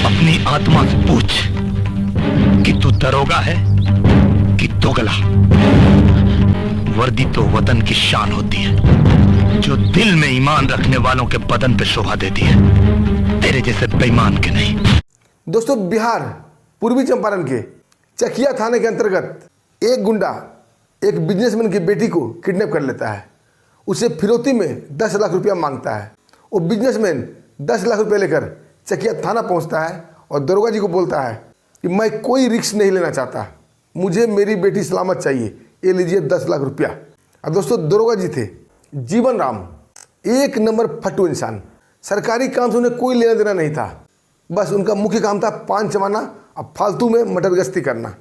अपनी आत्मा से पूछ कि तू दरोगा है कि दोगला। वर्दी तो वतन की शान होती है, जो दिल में ईमान रखने वालों के बदन पे शोभा देती है, तेरे जैसे बेईमान के नहीं। दोस्तों, बिहार पूर्वी चंपारण के चकिया थाने के अंतर्गत एक गुंडा एक बिजनेसमैन की बेटी को किडनैप कर लेता है। उसे फिरौती में 10 लाख रुपया मांगता है। वो बिजनेसमैन 10 लाख रुपये लेकर चकिया थाना पहुंचता है और दरोगा जी को बोलता है कि मैं कोई रिस्क नहीं लेना चाहता, मुझे मेरी बेटी सलामत चाहिए, ये लीजिए 10 लाख रुपया। और दोस्तों, दरोगा जी थे जीवन राम, एक नंबर फट्टू इंसान। सरकारी काम से उन्हें कोई लेना देना नहीं था, बस उनका मुख्य काम था पान चबाना और फालतू में मटर गश्ती करना।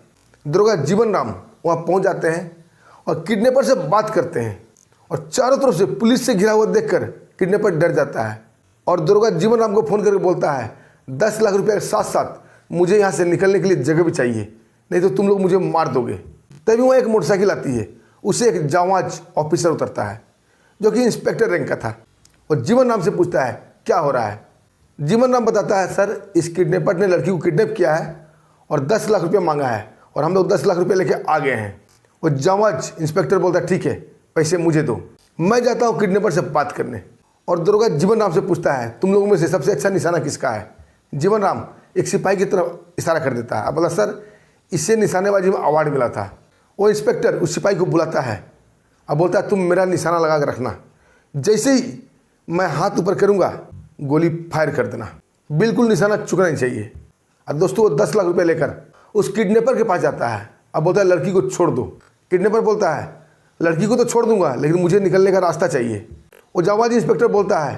दरोगा जीवन राम वहाँ पहुँच जाते हैं और किडनैपर से बात करते हैं और चारों तरफ से पुलिस से घिरा हुआ देखकर किडनैपर डर जाता है और दरोगा जीवन राम को फ़ोन करके बोलता है 10 लाख रुपये के साथ साथ मुझे यहाँ से निकलने के लिए जगह भी चाहिए, नहीं तो तुम लोग मुझे मार दोगे। तभी वहाँ एक मोटरसाइकिल आती है, उससे एक जांबाज ऑफिसर उतरता है जो कि इंस्पेक्टर रैंक का था और जीवन राम से पूछता है क्या हो रहा है। जीवन राम बताता है सर, इस किडनैपर ने लड़की को किडनैप किया है और 10 लाख रुपये मांगा है और हम लोग 10 लाख रुपये लेके आ गए हैं। वो जांबाज इंस्पेक्टर बोलता है ठीक है, पैसे मुझे दो, मैं जाता हूँ किडनैपर से बात करने। और दरोगा जीवन राम से पूछता है तुम लोगों में से सबसे अच्छा निशाना किसका है। जीवन राम एक सिपाही की तरफ इशारा कर देता है। अब बोला सर, इससे निशानेबाजी में अवार्ड मिला था। वो इंस्पेक्टर उस सिपाही को बुलाता है, अब बोलता है तुम मेरा निशाना लगा कर रखना, जैसे ही मैं हाथ ऊपर करूँगा गोली फायर कर देना, बिल्कुल निशाना चुकना नहीं चाहिए। और दोस्तों, वो 10 लाख रुपये लेकर उस किडनैपर के पास जाता है। अब बोलता है लड़की को छोड़ दो। किडनैपर बोलता है लड़की को तो छोड़ दूंगा, लेकिन मुझे निकलने का रास्ता चाहिए। वो जांबाज इंस्पेक्टर बोलता है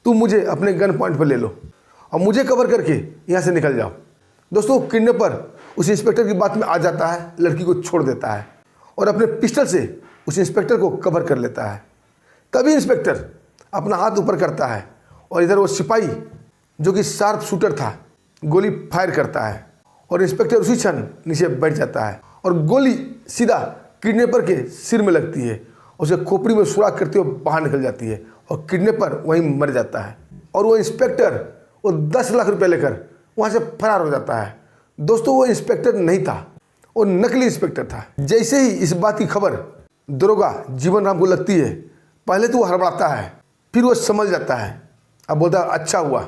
तुम मुझे अपने गन पॉइंट पर ले लो और मुझे कवर करके यहाँ से निकल जाओ। दोस्तों, किडनैपर उस इंस्पेक्टर की बात में आ जाता है, लड़की को छोड़ देता है और अपने पिस्टल से उस इंस्पेक्टर को कवर कर लेता है। तभी इंस्पेक्टर अपना हाथ ऊपर करता है और इधर वो सिपाही जो कि शार्प शूटर था गोली फायर करता है और इंस्पेक्टर उसी क्षण नीचे बैठ जाता है और गोली सीधा किडनैपर के सिर में लगती है, उसे खोपड़ी में सुराख करते हुए बाहर निकल जाती है और किडनैपर वहीं मर जाता है और वो इंस्पेक्टर वो 10 लाख रुपये लेकर वहाँ से फरार हो जाता है। दोस्तों, वो इंस्पेक्टर नहीं था, वो नकली इंस्पेक्टर था। जैसे ही इस बात की खबर दरोगा जीवन राम को लगती है, पहले तो वो हड़बड़ाता है, फिर वो समझ जाता है। अब बोलता है अच्छा हुआ,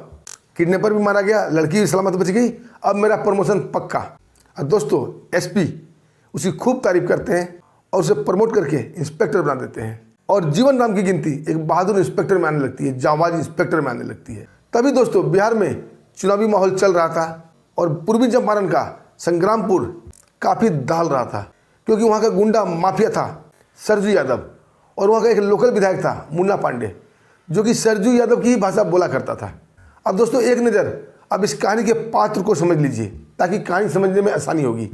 किडनैपर भी मारा गया, लड़की भी सलामत बच गई, अब मेरा प्रमोशन पक्का। और दोस्तों, एसपी उसकी खूब तारीफ करते हैं और उसे प्रमोट करके इंस्पेक्टर बना देते हैं और जीवन राम की गिनती एक बहादुर इंस्पेक्टर में आने लगती है, जांबाज इंस्पेक्टर में आने लगती है। तभी दोस्तों, बिहार में चुनावी माहौल चल रहा था और पूर्वी चंपारण का संग्रामपुर काफ़ी दहल रहा था, क्योंकि वहाँ का गुंडा माफिया था सरजू यादव और वहाँ का एक लोकल विधायक था मुन्ना पांडे, जो कि सरजू यादव की ही भाषा बोला करता था। अब दोस्तों, एक नज़र अब इस कहानी के पात्र को समझ लीजिए ताकि कहानी समझने में आसानी होगी।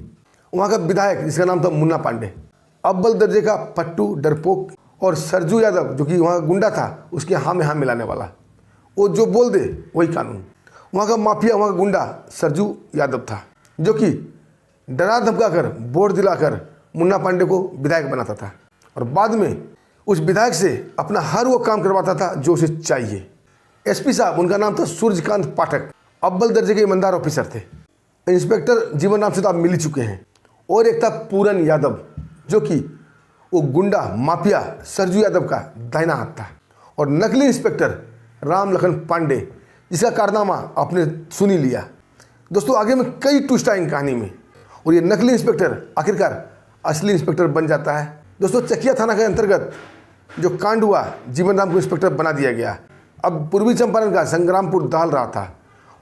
वहाँ का विधायक जिसका नाम था मुन्ना पांडे, अव्वल दर्जे का फट्टू डरपोक, और सरजू यादव जो कि वहाँ गुंडा था उसके हाँ में हाँ मिलाने वाला, वो जो बोल दे वही कानून। वहाँ का माफिया, वहाँ का गुंडा सरजू यादव था, जो कि डरा धमका कर वोट दिलाकर मुन्ना पांडे को विधायक बनाता था और बाद में उस विधायक से अपना हर वो काम करवाता था जो उसे चाहिए। एसपी साहब, उनका नाम था सूर्यकांत पाठक, अव्वल दर्जे के ईमानदार ऑफिसर थे। इंस्पेक्टर जीवन राम से तो आप मिल ही चुके हैं। और एक था पूरन यादव, जो कि वो गुंडा माफिया सरजू यादव का दाहिना हाथ था। और नकली इंस्पेक्टर राम लखन पांडे, जिसका कारनामा आपने सुन ही लिया। दोस्तों, आगे में कई ट्विस्ट आएंगे कहानी में और ये नकली इंस्पेक्टर आखिरकार असली इंस्पेक्टर बन जाता है। दोस्तों, चकिया थाना के अंतर्गत जो कांड हुआ, जीवन राम को इंस्पेक्टर बना दिया गया। अब पूर्वी चंपारण का संग्रामपुर दहल रहा था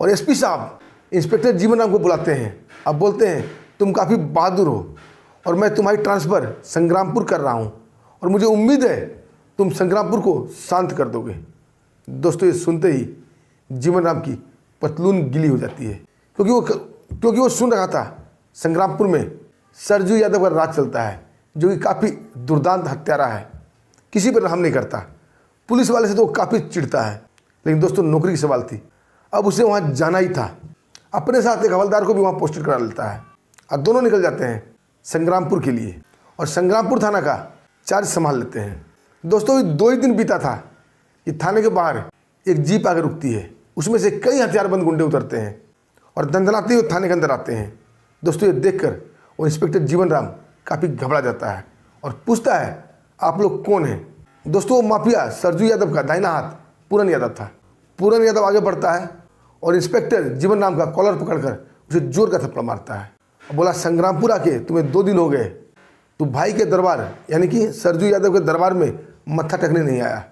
और एसपी साहब इंस्पेक्टर जीवन राम को बुलाते हैं। अब बोलते हैं तुम काफ़ी बहादुर हो और मैं तुम्हारी ट्रांसफ़र संग्रामपुर कर रहा हूँ और मुझे उम्मीद है तुम संग्रामपुर को शांत कर दोगे। दोस्तों, ये सुनते ही जीवन राम की पतलून गिली हो जाती है, क्योंकि वो सुन रहा था संग्रामपुर में सरजू यादव का राज चलता है, जो कि काफ़ी दुर्दांत हत्यारा है, किसी पर रहम नहीं करता। पुलिस वाले से तो वो काफ़ी चिढ़ता है, लेकिन दोस्तों नौकरी की सवाल थी, अब उसे वहाँ जाना ही था। अपने साथ एक हवलदार को भी वहाँ पोस्टेड करा लेता है और दोनों निकल जाते हैं संग्रामपुर के लिए और संग्रामपुर थाना का चार्ज संभाल लेते हैं। दोस्तों, 2 ही दिन बीता था कि थाने के बाहर एक जीप आकर रुकती है, उसमें से कई हथियारबंद गुंडे उतरते हैं और दंदनाते हुए थाने के अंदर आते हैं। दोस्तों ये देखकर वो इंस्पेक्टर जीवन राम काफ़ी घबरा जाता है और पूछता है, आप लोग कौन हैं? दोस्तों वो माफिया सरजू यादव का दाहिना हाथ पूरन यादव था। पूरन यादव आगे बढ़ता है और इंस्पेक्टर जीवन राम का कॉलर पकड़कर उसे जोर का थप्पड़ मारता है और बोला, संग्रामपुर आके तुम्हें 2 दिन हो गए, तू भाई के दरबार यानी कि सरजू यादव के दरबार में मत्था टेकने नहीं आया,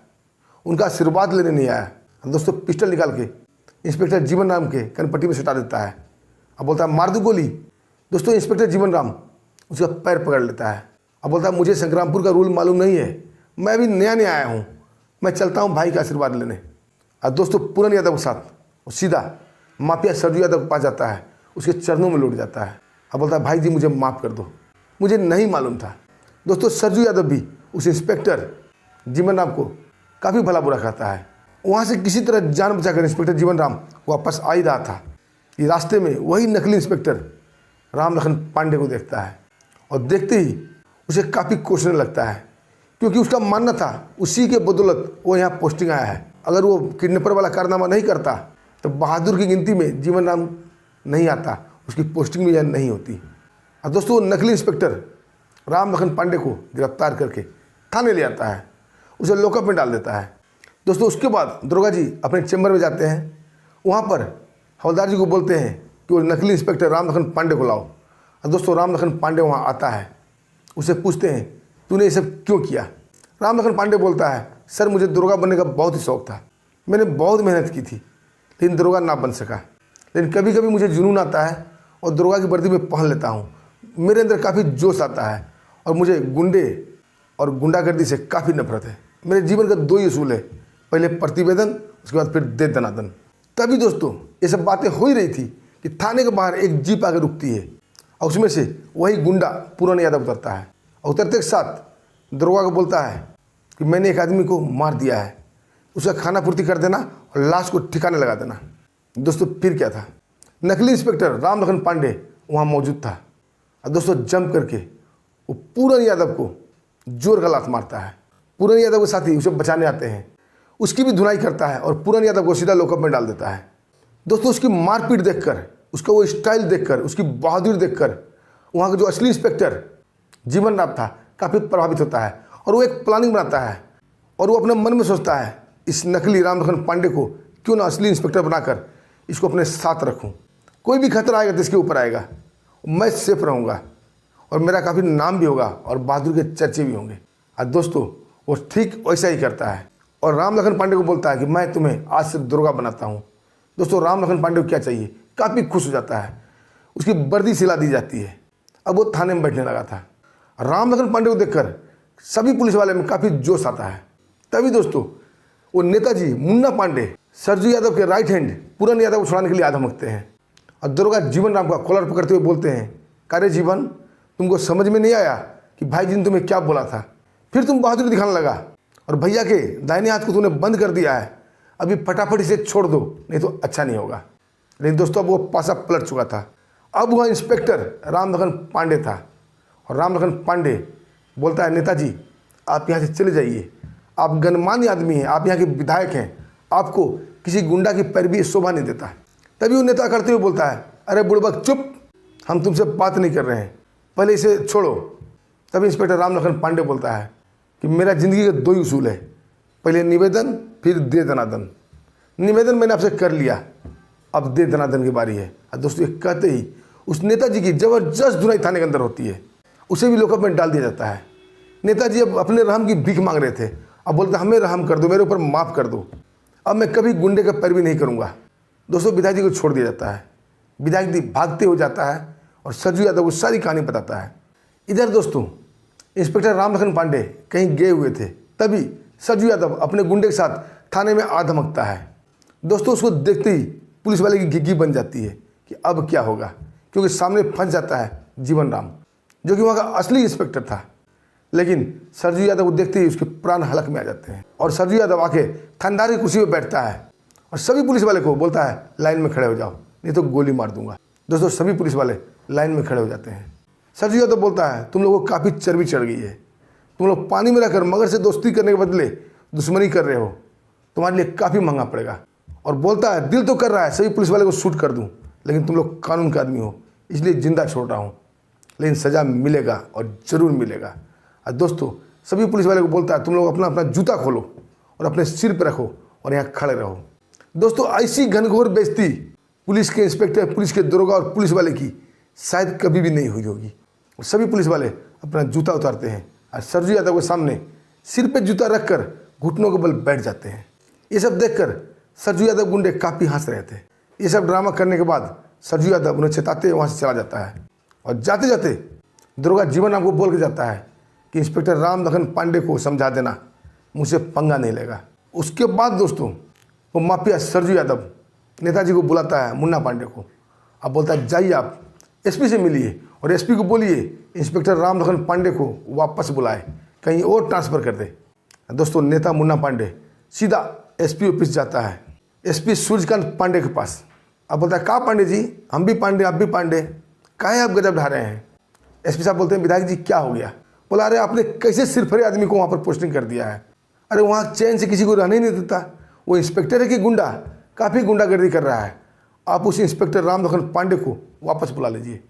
उनका आशीर्वाद लेने नहीं आया। दोस्तों पिस्टल निकाल के इंस्पेक्टर जीवन राम के कनपट्टी में सटा देता है। अब बोलता है, मार दूं गोली? दोस्तों इंस्पेक्टर जीवन राम उसका पैर पकड़ लेता है। अब बोलता है, मुझे संग्रामपुर का रूल मालूम नहीं है, मैं अभी नया नया आया हूँ, मैं चलता हूँ भाई का आशीर्वाद लेने। और दोस्तों पूरन यादव के साथ वो सीधा माफिया सरजू यादव के पास जाता है, उसके चरणों में लौट जाता है। अब बोलता है, भाई जी मुझे माफ़ कर दो, मुझे नहीं मालूम था। दोस्तों सरजू यादव भी उस इंस्पेक्टर जीवन राम को काफ़ी भला बुरा कहता है। वहाँ से किसी तरह जान बचाकर इंस्पेक्टर जीवन राम वापस आ ही रहा था कि रास्ते में वही नकली इंस्पेक्टर राम लखन पांडे को देखता है और देखते ही उसे काफ़ी कोसने लगता है, क्योंकि उसका मानना था उसी के बदौलत वो यहाँ पोस्टिंग आया है। अगर वो किडनैपर वाला कारनामा नहीं करता तो बहादुर की गिनती में जीवन राम नहीं आता, उसकी पोस्टिंग भी यहाँ नहीं होती। और दोस्तों नकली इंस्पेक्टर राम लखन पांडे को गिरफ्तार करके थाने ले आता है, उसे लॉकअप में डाल देता है। दोस्तों उसके बाद दरोगा जी अपने चैम्बर में जाते हैं। वहाँ पर हवलदार जी को बोलते हैं कि वो नकली इंस्पेक्टर राम लखन पांडे को लाओ। और दोस्तों राम लखन पांडे वहाँ आता है, उसे पूछते हैं, तूने ये सब क्यों किया? राम लखन पांडे बोलता है, सर मुझे दरोगा बनने का बहुत ही शौक था, मैंने बहुत मेहनत की थी, लेकिन दरोगा ना बन सका। लेकिन कभी कभी मुझे जुनून आता है और दरोगा की वर्दी में पहन लेता हूँ, मेरे अंदर काफ़ी जोश आता है और मुझे गुंडे और गुंडागर्दी से काफ़ी नफरत है। मेरे जीवन का 2 ही उसूल है, पहले प्रतिवेदन, उसके बाद फिर दे दनादन। तभी दोस्तों ये सब बातें हो ही रही थी कि थाने के बाहर एक जीप आकर रुकती है और उसमें से वही गुंडा पूरन यादव उतरता है और उतरते के साथ दरोगा को बोलता है कि मैंने एक आदमी को मार दिया है, उसका खाना पूर्ति कर देना और लाश को ठिकाने लगा देना। दोस्तों फिर क्या था, नकली इंस्पेक्टर राम लखन पांडे वहाँ मौजूद था और दोस्तों जंप करके वो पूरन यादव को जोर का लात मारता है। पूरन यादव के साथी उसे बचाने आते हैं, उसकी भी धुनाई करता है और पूरन यादव को सीधा लॉकअप में डाल देता है। दोस्तों उसकी मारपीट देखकर, उसका वो स्टाइल देखकर, उसकी बहादुरी देखकर वहाँ का जो असली इंस्पेक्टर जीवन राम था काफ़ी प्रभावित होता है और वो एक प्लानिंग बनाता है और वो अपने मन में सोचता है, इस नकली राम लखन पांडे को क्यों ना असली इंस्पेक्टर बनाकर इसको अपने साथ रखूं। कोई भी खतरा आएगा तो इसके ऊपर आएगा, मैं सेफ रहूँगा और मेरा काफ़ी नाम भी होगा और बहादुर के चर्चे भी होंगे। और दोस्तों वो ठीक वैसा ही करता है और राम लखन पांडे को बोलता है कि मैं तुम्हें आज से दरोगा बनाता हूँ। दोस्तों राम लखन पांडे को क्या चाहिए, काफ़ी खुश हो जाता है, उसकी वर्दी सिला दी जाती है। अब वो थाने में बैठने लगा था। राम लखन पांडे को देखकर सभी पुलिस वाले में काफ़ी जोश आता है। तभी दोस्तों वो नेताजी मुन्ना पांडे सरजू यादव के राइट हैंड पूरन यादव को छुड़ाने के लिए आ धमकते हैं और दरोगा जीवन राम का कॉलर पकड़ते हुए बोलते हैं, अरे जीवन, तुमको समझ में नहीं आया कि भाई जी ने तुम्हें क्या बोला था? फिर तुम बहादुरी दिखाने लगा और भैया के दाहिने हाथ को तूने बंद कर दिया है, अभी फटाफट इसे छोड़ दो, नहीं तो अच्छा नहीं होगा। लेकिन दोस्तों अब वो पासा पलट चुका था। अब वह इंस्पेक्टर राम लखन पांडे था और राम लखन पांडे बोलता है, नेताजी आप यहाँ से चले जाइए, आप गणमान्य आदमी हैं, आप यहाँ के विधायक हैं, आपको किसी गुंडा की पैरवी शोभा नहीं देता। तभी वो नेता करते हुए बोलता है, अरे बुड़बक चुप, हम तुमसे बात नहीं कर रहे हैं, पहले इसे छोड़ो। तभी इंस्पेक्टर राम लखन पांडे बोलता है कि मेरा ज़िंदगी के 2 ही उसूल है, पहले निवेदन फिर दे दनादन। निवेदन मैंने आपसे कर लिया, अब दे दनादन की बारी है। और दोस्तों ये कहते ही उस नेताजी की ज़बरदस्त धुनाई थाने के अंदर होती है, उसे भी लॉकअप में डाल दिया जाता है। नेताजी अब अपने रहम की भीख मांग रहे थे, अब बोलते हमें रहम कर दो, मेरे ऊपर माफ़ कर दो, अब मैं कभी गुंडे का पैरवी नहीं करूँगा। दोस्तों विधायक जी को छोड़ दिया जाता है। विधायक जी भागते हो जाता है और सरजू यादव को सारी कहानी बताता है। इधर दोस्तों इंस्पेक्टर राम लखन पांडे कहीं गए हुए थे, तभी सरजू यादव अपने गुंडे के साथ थाने में आ धमकता है। दोस्तों उसको देखते ही पुलिस वाले की घिघी बन जाती है कि अब क्या होगा, क्योंकि सामने फंस जाता है जीवन राम, जो कि वहाँ का असली इंस्पेक्टर था। लेकिन सरजू यादव को देखते ही उसके प्राण हलक में आ जाते हैं और सरजू यादव आके थानेदार की कुर्सी पर बैठता है और सभी पुलिस वाले को बोलता है, लाइन में खड़े हो जाओ, नहीं तो गोली मार दूंगा। दोस्तों सभी पुलिस वाले लाइन में खड़े हो जाते हैं। सरजू यादव बोलता है, तुम लोगों को काफ़ी चर्बी चढ़ गई है, तुम लोग पानी में रहकर मगर से दोस्ती करने के बदले दुश्मनी कर रहे हो, तुम्हारे लिए काफ़ी महंगा पड़ेगा। और बोलता है, दिल तो कर रहा है सभी पुलिस वाले को शूट कर दूं, लेकिन तुम लोग कानून के आदमी हो, इसलिए जिंदा छोड़ रहा हूँ, लेकिन सज़ा मिलेगा और ज़रूर मिलेगा। और दोस्तों सभी पुलिस वाले को बोलता है तुम लोग अपना अपना जूता खोलो और अपने सिर पर रखो और यहाँ खड़े रहो। दोस्तों ऐसी घनघोर बेइज्जती पुलिस के इंस्पेक्टर, पुलिस के दरोगा और पुलिस वाले की शायद कभी भी नहीं हुई होगी। सभी पुलिस वाले अपना जूता उतारते हैं और सरजू यादव के सामने सिर पे जूता रखकर घुटनों के बल बैठ जाते हैं। ये सब देखकर सरजू यादव गुंडे काफ़ी हंस रहे थे। ये सब ड्रामा करने के बाद सरजू यादव उन्हें चेताते वहाँ से चला जाता है और जाते जाते दरोगा जीवन राम को बोल के जाता है कि इंस्पेक्टर राम लखन पांडे को समझा देना, मुझसे पंगा नहीं लेगा। उसके बाद दोस्तों वो माफिया सरजू यादव नेताजी को बुलाता है, मुन्ना पांडे को। अब बोलता है जाइए आप एसपी से मिलिए और एसपी को बोलिए इंस्पेक्टर राम लखन पांडे को वापस बुलाए, कहीं और ट्रांसफ़र कर दे। दोस्तों नेता मुन्ना पांडे सीधा एसपी ऑफिस जाता है, एसपी सूर्यकांत पांडे के पास। अब बोलता है कहाँ पांडे जी, हम भी पांडे आप भी पांडे, काहे आप गजब ढा रहे हैं। एसपी साहब बोलते हैं विधायक जी क्या हो गया। बोला अरे आपने कैसे सिरफरे आदमी को वहाँ पर पोस्टिंग कर दिया है, अरे वहाँ चैन से किसी को रहने ही नहीं देता। वो इंस्पेक्टर है कि गुंडा, काफ़ी गुंडागर्दी कर रहा है। आप उस इंस्पेक्टर राम लखन पांडे को वापस बुला लीजिए।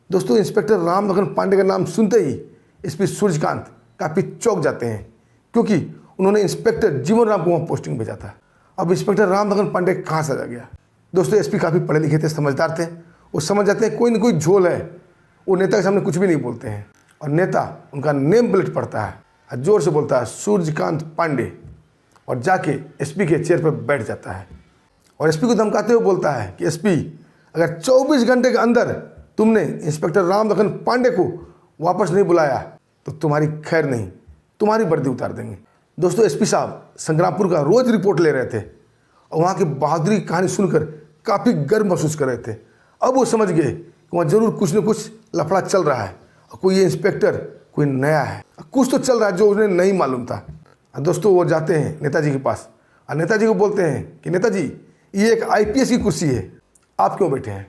दोस्तों इंस्पेक्टर राम लखन पांडे का नाम सुनते ही एसपी सूर्यकांत काफ़ी चौंक जाते हैं, क्योंकि उन्होंने इंस्पेक्टर जीवन राम को वहाँ पोस्टिंग भेजा था। अब इंस्पेक्टर राम लखन पांडे कहाँ से आ गया। दोस्तों एसपी काफ़ी पढ़े लिखे थे, समझदार थे, वो समझ जाते हैं कोई ना कोई झोल है। वो नेता के सामने कुछ भी नहीं बोलते हैं और नेता उनका नेम प्लेट पढ़ता है और जोर से बोलता है सूर्यकांत पांडे और जाके एसपी के चेयर पर बैठ जाता है और एसपी को धमकाते हुए बोलता है कि एसपी अगर 24 घंटे के अंदर तुमने इंस्पेक्टर राम लखन पांडे को वापस नहीं बुलाया तो तुम्हारी खैर नहीं, तुम्हारी वर्दी उतार देंगे। दोस्तों एसपी साहब संग्रामपुर का रोज़ रिपोर्ट ले रहे थे और वहाँ की बहादुरी की कहानी सुनकर काफ़ी गर्व महसूस कर रहे थे। अब वो समझ गए कि वहाँ जरूर कुछ न कुछ लफड़ा चल रहा है और कोई ये इंस्पेक्टर कोई नया है, कुछ तो चल रहा है जो उन्हें नहीं मालूम था। दोस्तों वो जाते हैं नेताजी के पास और नेताजी को बोलते हैं कि नेताजी ये एक आईपीएस की कुर्सी है, आप क्यों बैठे हैं।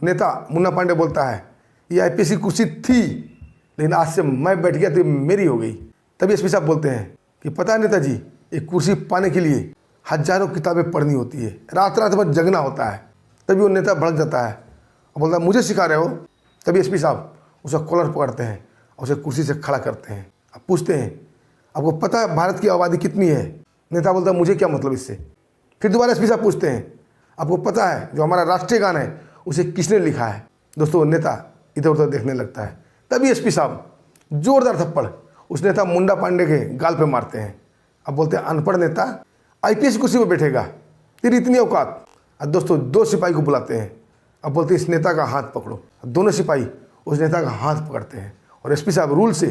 नेता मुन्ना पांडे बोलता है ये आईपीएस की कुर्सी थी, लेकिन आज से मैं बैठ गया तो मेरी हो गई। तभी एसपी साहब बोलते हैं कि पता है नेताजी, एक कुर्सी पाने के लिए हजारों किताबें पढ़नी होती है, रात रात भर जगना होता है। तभी वो नेता भड़क जाता है और बोलता है मुझे सिखा रहे हो। तभी एसपी साहब उसका कॉलर पकड़ते हैं और उसे कुर्सी से खड़ा करते हैं। अब पूछते हैं आपको पता है भारत की आबादी कितनी है। नेता बोलता है मुझे क्या मतलब इससे। फिर दोबारा एसपी साहब पूछते हैं आपको पता है जो हमारा राष्ट्रीय गान है उसे किसने लिखा है। दोस्तों नेता इधर उधर देखने लगता है। तभी एसपी साहब जोरदार थप्पड़ उस नेता मुंडा पांडे के गाल पे मारते हैं। अब बोलते हैं अनपढ़ नेता आईपीएस कुर्सी पर बैठेगा, तेरी इतनी औकात। अब दोस्तों 2 सिपाही को बुलाते हैं। अब बोलते हैं इस नेता का हाथ पकड़ो। दोनों सिपाही उस नेता का हाथ पकड़ते हैं और एसपी साहब रूल से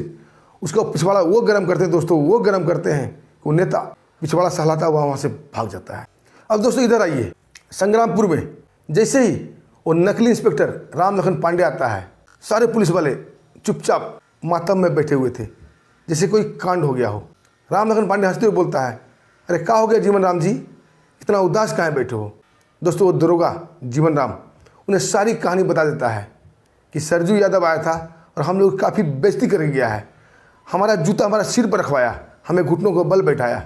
उसका पिछवाड़ा वो गर्म करते हैं। दोस्तों वो गर्म करते हैं कि वो नेता पिछवाड़ा सहलाता हुआ वहाँ से भाग जाता है। अब दोस्तों इधर आइए, संग्रामपुर में जैसे ही वो नकली इंस्पेक्टर राम लखन पांडे आता है, सारे पुलिस वाले चुपचाप मातम में बैठे हुए थे, जैसे कोई कांड हो गया हो। राम लखन पांडे हंसते हुए बोलता है अरे क्या हो गया जीवन राम जी, इतना उदास कहाँ बैठे हो। दोस्तों वो दरोगा जीवन राम उन्हें सारी कहानी बता देता है कि सरजू यादव आया था और हम लोग काफ़ी बेइज्जती करके गया है, हमारा जूता हमारा सिर पर रखवाया, हमें घुटनों को बल बैठाया।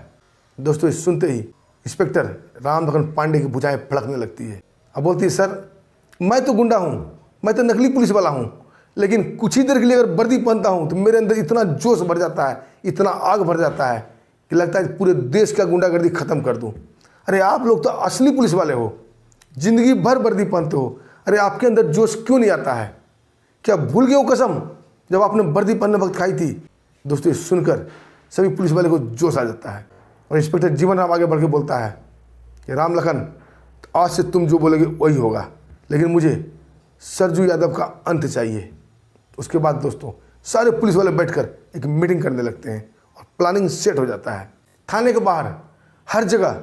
दोस्तों इस सुनते ही इंस्पेक्टर राम लखन पांडे की भुजाएं फड़कने लगती है। अब बोलती है सर मैं तो गुंडा हूँ, मैं तो नकली पुलिस वाला हूँ, लेकिन कुछ ही देर के लिए अगर वर्दी पहनता हूँ तो मेरे अंदर इतना जोश भर जाता है, इतना आग भर जाता है कि लगता है पूरे देश का गुंडागर्दी ख़त्म कर दूँ। अरे आप लोग तो असली पुलिस वाले हो, ज़िंदगी भर वर्दी पहनते हो, अरे आपके अंदर जोश क्यों नहीं आता है, क्या भूल गए हो कसम जब आपने वर्दी पहनने वक्त खाई थी। दोस्तों सुनकर सभी पुलिस वाले को जोश आ जाता है और इंस्पेक्टर जीवन राम आगे बढ़ के बोलता है कि राम लखन आज से तुम जो बोलोगे वही होगा, लेकिन मुझे सरजू यादव का अंत चाहिए। उसके बाद दोस्तों सारे पुलिस वाले बैठकर एक मीटिंग करने लगते हैं और प्लानिंग सेट हो जाता है। थाने के बाहर हर जगह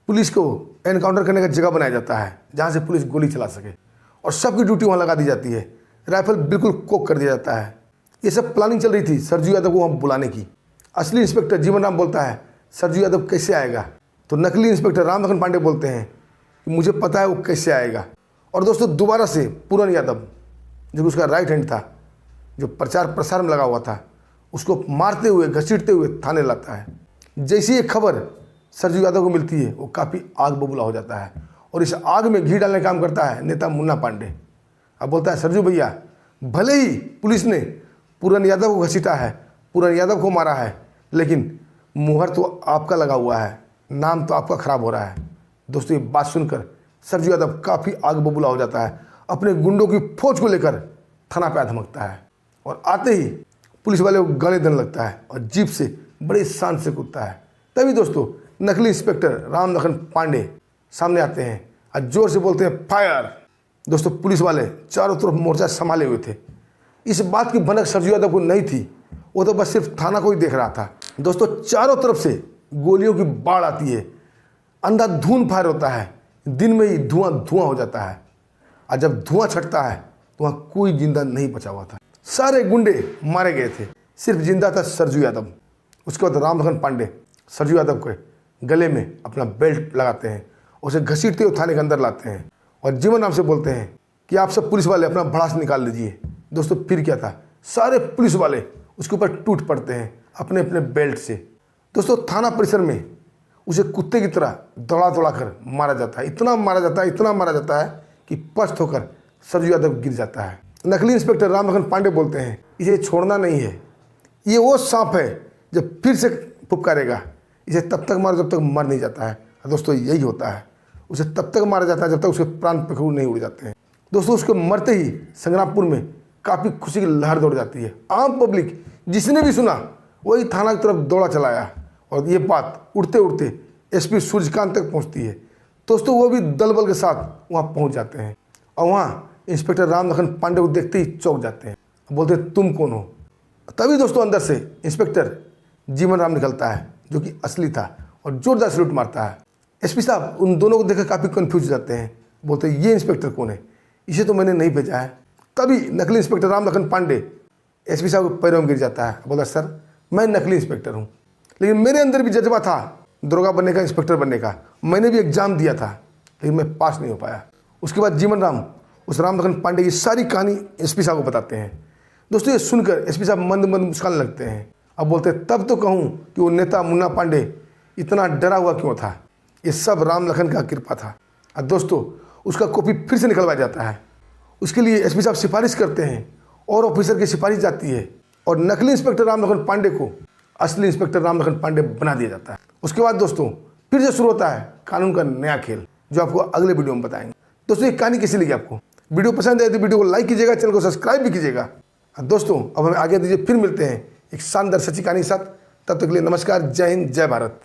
पुलिस को एनकाउंटर करने का जगह बनाया जाता है जहाँ से पुलिस गोली चला सके और सबकी ड्यूटी वहाँ लगा दी जाती है, राइफल बिल्कुल कोक कर दिया जाता है। ये सब प्लानिंग चल रही थी सरजू यादव को वहाँ बुलाने की। असली इंस्पेक्टर जीवन राम बोलता है सरजू यादव कैसे आएगा, तो नकली इंस्पेक्टर राम लखन पांडे बोलते हैं कि मुझे पता है वो कैसे आएगा। और दोस्तों दोबारा से पूरन यादव जो कि उसका राइट हैंड था, जो प्रचार प्रसार में लगा हुआ था, उसको मारते हुए घसीटते हुए थाने लाता है। जैसी ये खबर सरजू यादव को मिलती है वो काफ़ी आग बबूला हो जाता है और इस आग में घी डालने का काम करता है नेता मुन्ना पांडे। अब बोलता है सरजू भैया, भले ही पुलिस ने पूरन यादव को घसीटा है, पूरन यादव को मारा है, लेकिन मुहर तो आपका लगा हुआ है, नाम तो आपका खराब हो रहा है। दोस्तों ये बात सुनकर सरजू यादव काफ़ी आग बबूला हो जाता है, अपने गुंडों की फौज को लेकर थाना पे धमकता है और आते ही पुलिस वाले को गाली देने लगता है और जीप से बड़ी शान से कूदता है। तभी दोस्तों नकली इंस्पेक्टर राम लखन पांडे सामने आते हैं और जोर से बोलते हैं फायर। दोस्तों पुलिस वाले चारों तरफ मोर्चा संभाले हुए थे। इस बात की भनक सरजू यादव को नहीं थी, वो तो बस सिर्फ थाना को ही देख रहा था। दोस्तों चारों तरफ से गोलियों की बाढ़ आती है, अंधाधुंध फायर होता है, दिन में ही धुआं धुआं हो जाता है और जब धुआं छटता है तो वहाँ कोई जिंदा नहीं बचा हुआ था। सारे गुंडे मारे गए थे, सिर्फ जिंदा था सरजू यादव। उसके बाद राम लखन पांडे सरजू यादव के गले में अपना बेल्ट लगाते हैं, उसे घसीटते हुए थाने के अंदर लाते हैं और जीवन राम से बोलते हैं कि आप सब पुलिस वाले अपना भड़ास निकाल लीजिए। दोस्तों फिर क्या था, सारे पुलिस वाले उसके ऊपर टूट पड़ते हैं अपने अपने बेल्ट से। दोस्तों थाना परिसर में उसे कुत्ते की तरह दौड़ा दौड़ा कर मारा जाता है, इतना मारा जाता है कि पस्त होकर सरजू यादव गिर जाता है। नकली इंस्पेक्टर राम लखन पांडे बोलते हैं इसे छोड़ना नहीं है, ये वो सांप है जब फिर से फुफकारेगा, इसे तब तक मारो जब तक मर नहीं जाता है। दोस्तों यही होता है, उसे तब तक मारा जाता है जब तक उसके प्राण पखेरु नहीं उड़ जाते हैं। दोस्तों उसके मरते ही संग्रामपुर में काफ़ी खुशी की लहर दौड़ जाती है। आम पब्लिक जिसने भी सुना वही थाना की तरफ दौड़ा चलाया और ये बात उड़ते उड़ते एसपी सूर्यकांत तक पहुंचती है। दोस्तों वो भी दल बल के साथ वहाँ पहुँच जाते हैं और वहाँ इंस्पेक्टर राम लखन पांडे को देखते ही चौंक जाते हैं, बोलते तुम कौन हो। तभी दोस्तों अंदर से इंस्पेक्टर जीवन राम निकलता है जो कि असली था और जोरदार सैल्यूट मारता है। एसपी साहब उन दोनों को देखकर काफ़ी कंफ्यूज हो जाते हैं, बोलते ये इंस्पेक्टर कौन है, इसे तो मैंने नहीं भेजा है। तभी नकली इंस्पेक्टर राम लखन पांडे एसपी साहब के पैरों में गिर जाता है, बोला सर मैं नकली इंस्पेक्टर हूँ, लेकिन मेरे अंदर भी जज्बा था दरोगा बनने का, इंस्पेक्टर बनने का। मैंने भी एग्जाम दिया था लेकिन मैं पास नहीं हो पाया। उसके बाद जीवन राम उस राम लखन पांडे की सारी कहानी एसपी साहब को बताते हैं। दोस्तों ये सुनकर एसपी साहब मंद मंद मुस्कान लगते हैं। अब बोलते तब तो कहूँ कि वो नेता मुन्ना पांडे इतना डरा हुआ क्यों था, ये सब राम लखन का कृपा था। और दोस्तों उसका कॉपी फिर से निकलवाया जाता है। उसके लिए एसपी साहब सिफारिश करते हैं और ऑफिसर की सिफारिश जाती है और नकली इंस्पेक्टर राम लखन पांडे को असली इंस्पेक्टर राम लखन पांडे बना दिया जाता है। उसके बाद दोस्तों फिर से शुरू होता है कानून का नया खेल, जो आपको अगले वीडियो में बताएंगे। दोस्तों ये कहानी कैसी लगी आपको, वीडियो पसंद आए तो वीडियो को लाइक कीजिएगा, चैनल को सब्सक्राइब भी कीजिएगा। दोस्तों अब हमें आगे दीजिए, फिर मिलते हैं एक शानदार सच्ची कहानी के साथ। तब तक के लिए नमस्कार, जय हिंद, जय भारत।